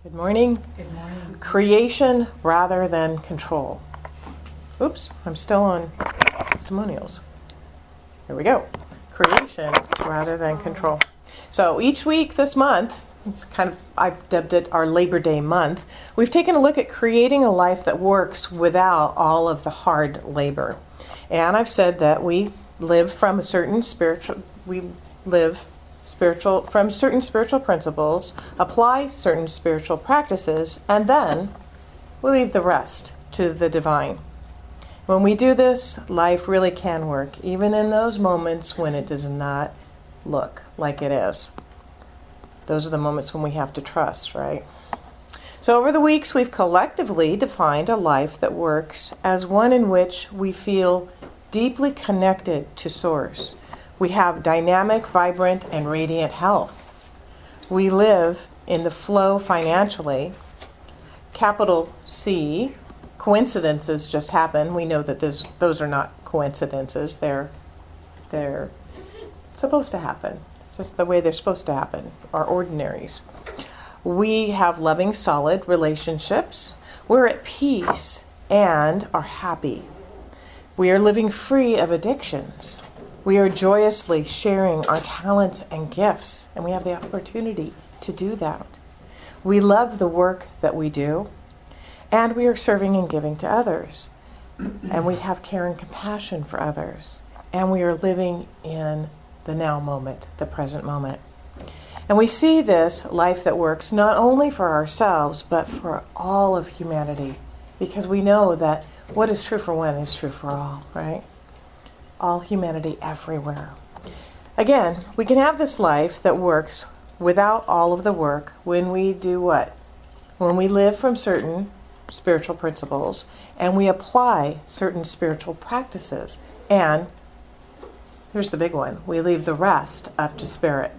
Good morning. Good morning. Creation rather than control. Oops, I'm still on testimonials. Here we go. Creation rather than control. So each week this month, I've dubbed it our Labor Day month, we've taken a look at creating a life that works without all of the hard labor. And I've said that we live from certain spiritual principles, apply certain spiritual practices, and then we leave the rest to the divine. When we do this, life really can work, even in those moments when it does not look like it is. Those are the moments when we have to trust, right? So over the weeks, we've collectively defined a life that works as one in which we feel deeply connected to Source. We have dynamic, vibrant, and radiant health. We live in the flow financially. Capital C, coincidences just happen. We know that those are not coincidences. They're supposed to happen, just the way they're supposed to happen, are ordinaries. We have loving, solid relationships. We're at peace and are happy. We are living free of addictions. We are joyously sharing our talents and gifts, and we have the opportunity to do that. We love the work that we do, and we are serving and giving to others. And we have care and compassion for others. And we are living in the now moment, the present moment. And we see this life that works not only for ourselves, but for all of humanity. Because we know that what is true for one is true for all, right? All humanity everywhere. Again, we can have this life that works without all of the work when we do what? When we live from certain spiritual principles and we apply certain spiritual practices. And here's the big one. We leave the rest up to Spirit.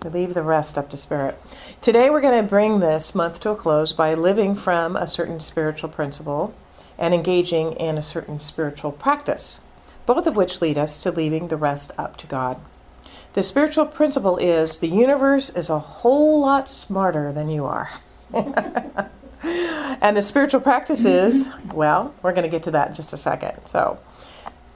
We leave the rest up to Spirit. Today we're going to bring this month to a close by living from a certain spiritual principle and engaging in a certain spiritual practice, both of which lead us to leaving the rest up to God. The spiritual principle is the universe is a whole lot smarter than you are. And the spiritual practice is, well, we're going to get to that in just a second. So,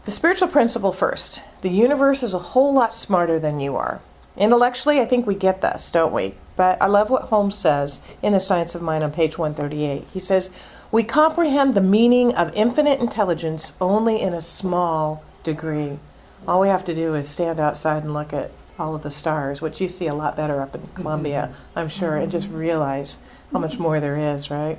the spiritual principle first. The universe is a whole lot smarter than you are. Intellectually, I think we get this, don't we? But I love what Holmes says in The Science of Mind on page 138. He says, we comprehend the meaning of infinite intelligence only in a small degree. All we have to do is stand outside and look at all of the stars, which you see a lot better up in Columbia, I'm sure, and just realize how much more there is, right?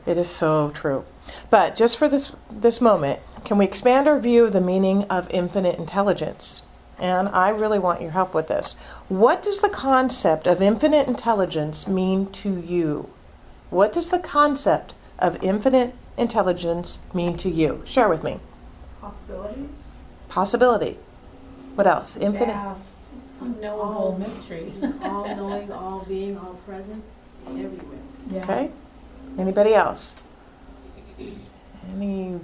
It is so true. But just for this moment, can we expand our view of the meaning of infinite intelligence? And I really want your help with this. What does the concept of infinite intelligence mean to you? What does the concept of infinite intelligence mean to you? Share with me. Possibilities. Possibility. What else? Infinite. Vast, unknowable mystery. All knowing, all being, all present, everywhere. Yeah. Okay. Anybody else? Any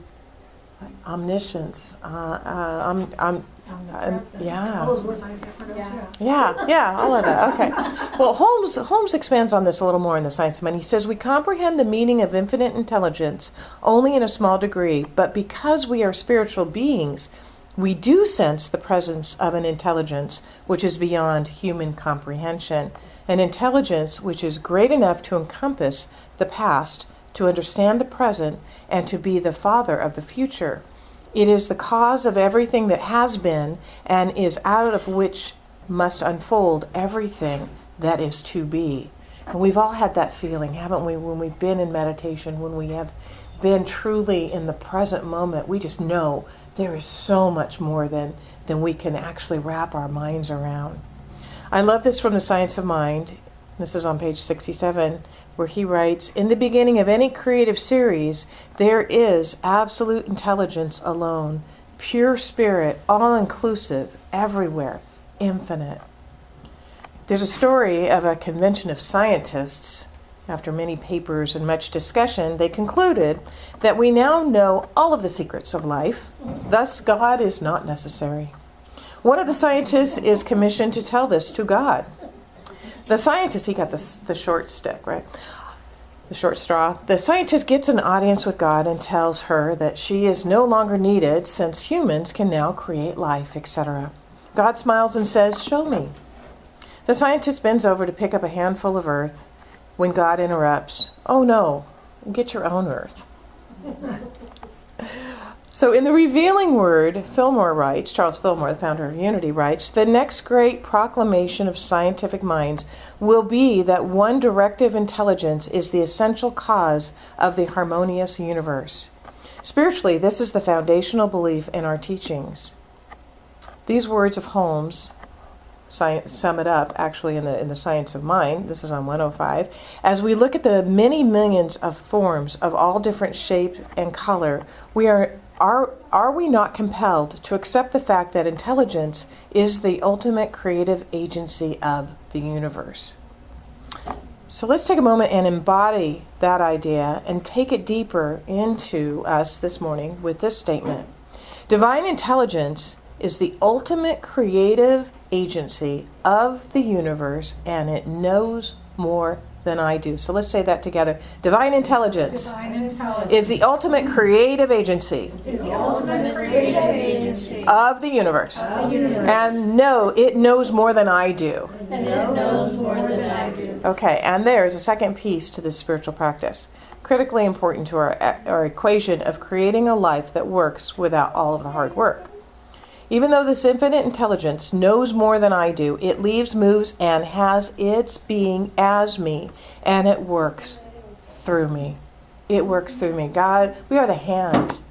omniscience? Omnipresent. Yeah. All those words I get for those, Yeah. Yeah, all of that. Okay. Well, Holmes expands on this a little more in The Science of Mind. He says, we comprehend the meaning of infinite intelligence only in a small degree, but because we are spiritual beings, we do sense the presence of an intelligence which is beyond human comprehension, an intelligence which is great enough to encompass the past, to understand the present, and to be the father of the future. It is the cause of everything that has been and is out of which must unfold everything that is to be. And we've all had that feeling, haven't we, when we've been in meditation, when we have been truly in the present moment. We just know there is so much more than we can actually wrap our minds around. I love this from The Science of Mind. This is on page 67, where he writes, in the beginning of any creative series, there is absolute intelligence alone, pure spirit, all-inclusive, everywhere, infinite. There's a story of a convention of scientists. After many papers and much discussion, they concluded that we now know all of the secrets of life. Thus, God is not necessary. One of the scientists is commissioned to tell this to God. The scientist, he got the short stick, right? The short straw. The scientist gets an audience with God and tells her that she is no longer needed since humans can now create life, etc. God smiles and says, "Show me." The scientist bends over to pick up a handful of earth when God interrupts, "Oh no, get your own earth." So in the revealing word, Fillmore writes, Charles Fillmore, the founder of Unity, writes, the next great proclamation of scientific minds will be that one directive intelligence is the essential cause of the harmonious universe. Spiritually, this is the foundational belief in our teachings. These words of Holmes sum it up actually in the Science of Mind. This is on 105. As we look at the many millions of forms of all different shape and color, are we not compelled to accept the fact that intelligence is the ultimate creative agency of the universe? So let's take a moment and embody that idea and take it deeper into us this morning with this statement. Divine intelligence is the ultimate creative agency of the universe, and it knows more than I do. So let's say that together. Divine intelligence is the ultimate creative agency of the universe. And no, it knows more than I do. Okay, and there's a second piece to this spiritual practice, critically important to our equation of creating a life that works without all of the hard work. Even though this infinite intelligence knows more than I do, it lives, moves, and has its being as me, and it works through me. It works through me. God, we are the hands.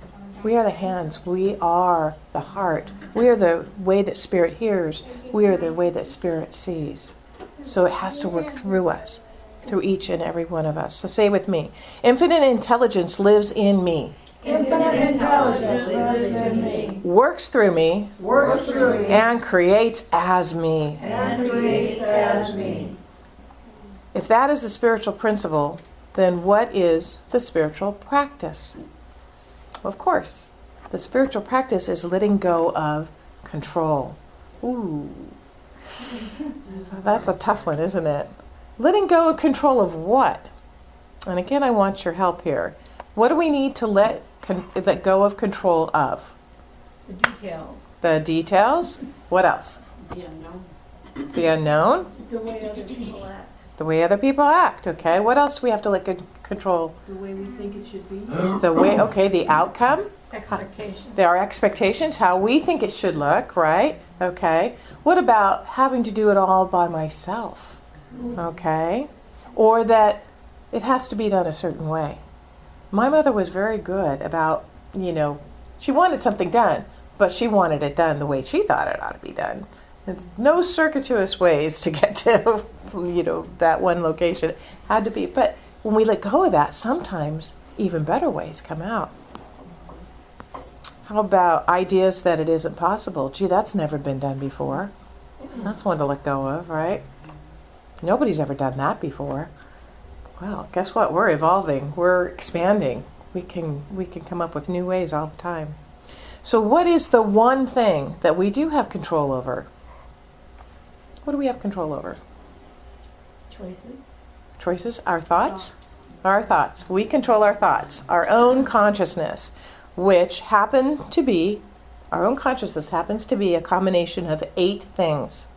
We are the hands. We are the heart. We are the way that Spirit hears. We are the way that Spirit sees. So it has to work through us, through each and every one of us. So say with me, infinite intelligence lives in me. Infinite intelligence lives in me. Works through me. Works through me. And creates as me. And creates as me. If that is the spiritual principle, then what is the spiritual practice? Of course, the spiritual practice is letting go of control. Ooh. That's a tough one, isn't it? Letting go of control of what? And again, I want your help here. What do we need to let go of control of? The details. The details? What else? The unknown. The unknown? The way other people act. The way other people act, okay. What else do we have to let control? The way we think it should be. The way, okay, the outcome? Expectations. There are expectations, how we think it should look, right? Okay. What about having to do it all by myself? Okay. Or that it has to be done a certain way. My mother was very good about, she wanted something done, but she wanted it done the way she thought it ought to be done. There's no circuitous ways to get to, that one location. Had to be. But when we let go of that, sometimes even better ways come out. How about ideas that it isn't possible? Gee, that's never been done before. That's one to let go of, right? Nobody's ever done that before. Well, guess what? We're evolving. We're expanding. We can come up with new ways all the time. So what is the one thing that we do have control over? What do we have control over? Choices. Choices? Our thoughts? Our thoughts. We control our thoughts. Our own consciousness, which our own consciousness happens to be a combination of 8 things.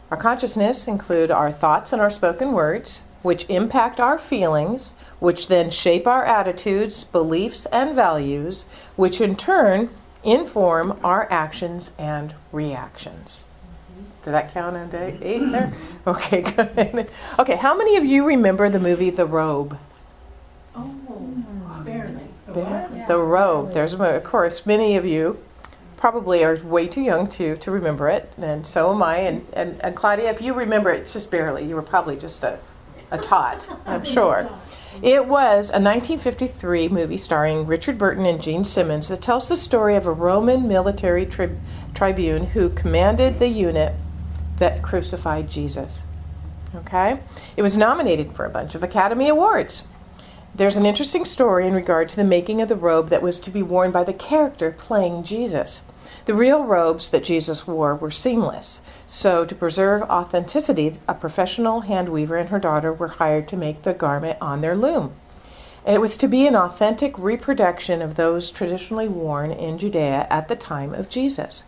Our consciousness include our thoughts and our spoken words, which impact our feelings, which then shape our attitudes, beliefs, and values, which in turn inform our actions and reactions. Did that count on 8 there? Okay, good. Okay, how many of you remember the movie The Robe? Oh, barely. The Robe. There's a movie. Of course, many of you probably are way too young to remember it, and so am I. And Claudia, if you remember it just barely, you were probably just a tot, I'm sure. It was a 1953 movie starring Richard Burton and Gene Simmons that tells the story of a Roman military tribune who commanded the unit that crucified Jesus. Okay? It was nominated for a bunch of Academy Awards. There's an interesting story in regard to the making of the robe that was to be worn by the character playing Jesus. The real robes that Jesus wore were seamless. So, to preserve authenticity, a professional hand weaver and her daughter were hired to make the garment on their loom. It was to be an authentic reproduction of those traditionally worn in Judea at the time of Jesus.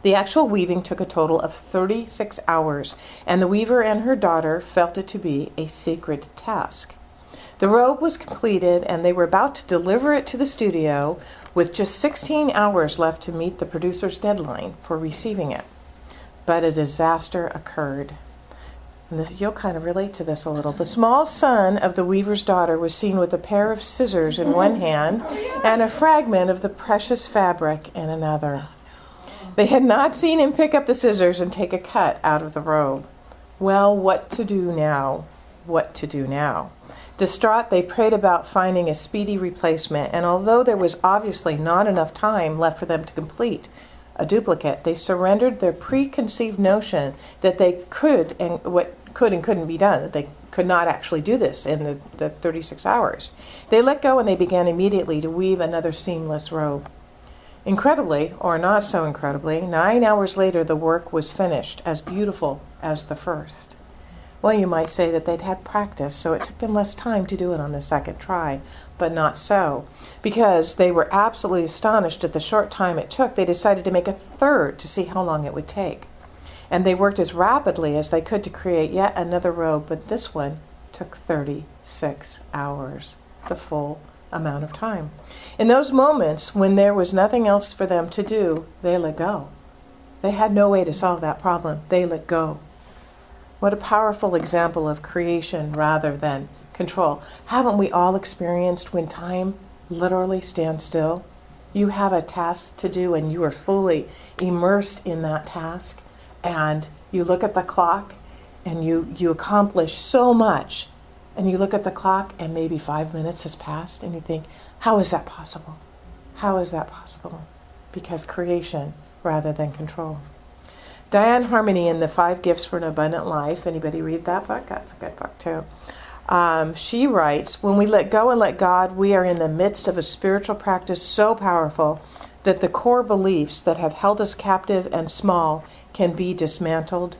The actual weaving took a total of 36 hours, and the weaver and her daughter felt it to be a sacred task. The robe was completed, and they were about to deliver it to the studio with just 16 hours left to meet the producer's deadline for receiving it. But a disaster occurred. And this, you'll kind of relate to this a little. The small son of the weaver's daughter was seen with a pair of scissors in one hand and a fragment of the precious fabric in another. They had not seen him pick up the scissors and take a cut out of the robe. Well, what to do now? What to do now? Distraught, they prayed about finding a speedy replacement, and although there was obviously not enough time left for them to complete a duplicate, they surrendered their preconceived notion that they could and what could and couldn't be done, that they could not actually do this in the 36 hours. They let go and they began immediately to weave another seamless robe. Incredibly, or not so incredibly, 9 hours later the work was finished, as beautiful as the first. Well, you might say that they'd had practice, so it took them less time to do it on the second try, but not so. Because they were absolutely astonished at the short time it took, they decided to make a third to see how long it would take. And they worked as rapidly as they could to create yet another robe, but this one took 36 hours, the full amount of time. In those moments when there was nothing else for them to do, they let go. They had no way to solve that problem. They let go. What a powerful example of creation rather than control. Haven't we all experienced when time literally stands still? You have a task to do and you are fully immersed in that task, and you look at the clock and you accomplish so much, and you look at the clock and maybe 5 minutes has passed and you think, how is that possible? How is that possible? Because creation rather than control. Diane Harmony in the 5 Gifts for an Abundant Life, anybody read that book? That's a good book too. She writes, when we let go and let God, we are in the midst of a spiritual practice so powerful that the core beliefs that have held us captive and small can be dismantled.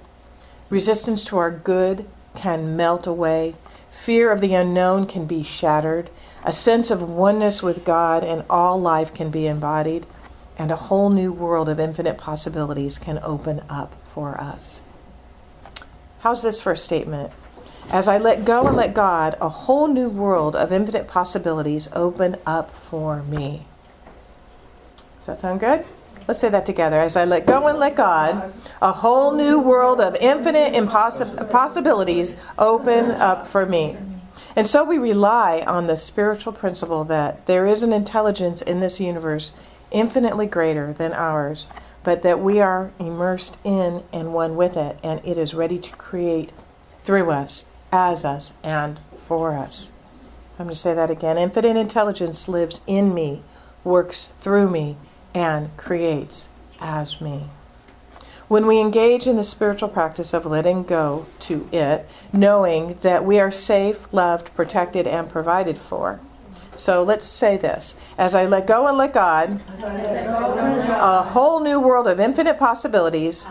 Resistance to our good can melt away. Fear of the unknown can be shattered. A sense of oneness with God and all life can be embodied. And a whole new world of infinite possibilities can open up for us. How's this for a statement? As I let go and let God, a whole new world of infinite possibilities open up for me. Does that sound good? Let's say that together. As I let go and let God, a whole new world of infinite possibilities open up for me. And so we rely on the spiritual principle that there is an intelligence in this universe infinitely greater than ours, but that we are immersed in and one with it, and it is ready to create through us, as us, and for us. I'm going to say that again. Infinite intelligence lives in me, works through me, and creates as me. When we engage in the spiritual practice of letting go to it, knowing that we are safe, loved, protected, and provided for. So let's say this. As I let go and let God, a whole new world of infinite possibilities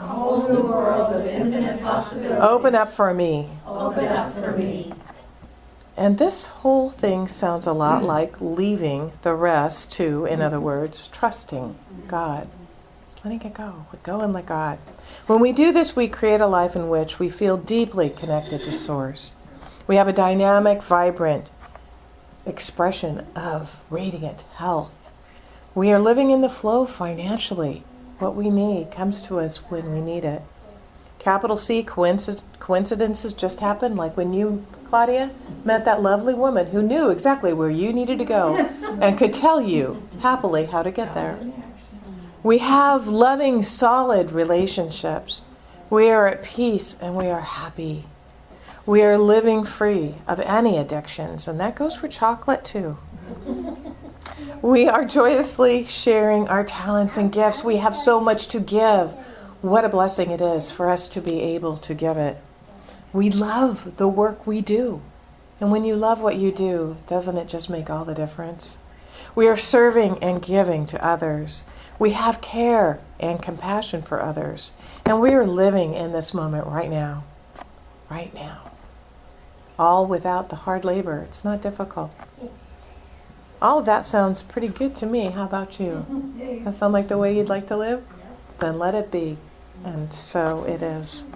open up for me. And this whole thing sounds a lot like leaving the rest to, in other words, trusting God. Just letting it go. Let go and let God. When we do this, we create a life in which we feel deeply connected to Source. We have a dynamic, vibrant expression of radiant health. We are living in the flow financially. What we need comes to us when we need it. Capital C, coincidences just happen, like when you, Claudia, met that lovely woman who knew exactly where you needed to go and could tell you happily how to get there. We have loving, solid relationships. We are at peace and we are happy. We are living free of any addictions, and that goes for chocolate too. We are joyously sharing our talents and gifts. We have so much to give. What a blessing it is for us to be able to give it. We love the work we do. And when you love what you do, doesn't it just make all the difference? We are serving and giving to others. We have care and compassion for others. And we are living in this moment right now. Right now. All without the hard labor. It's not difficult. All of that sounds pretty good to me. How about you? That sound like the way you'd like to live? Then let it be. And so it is.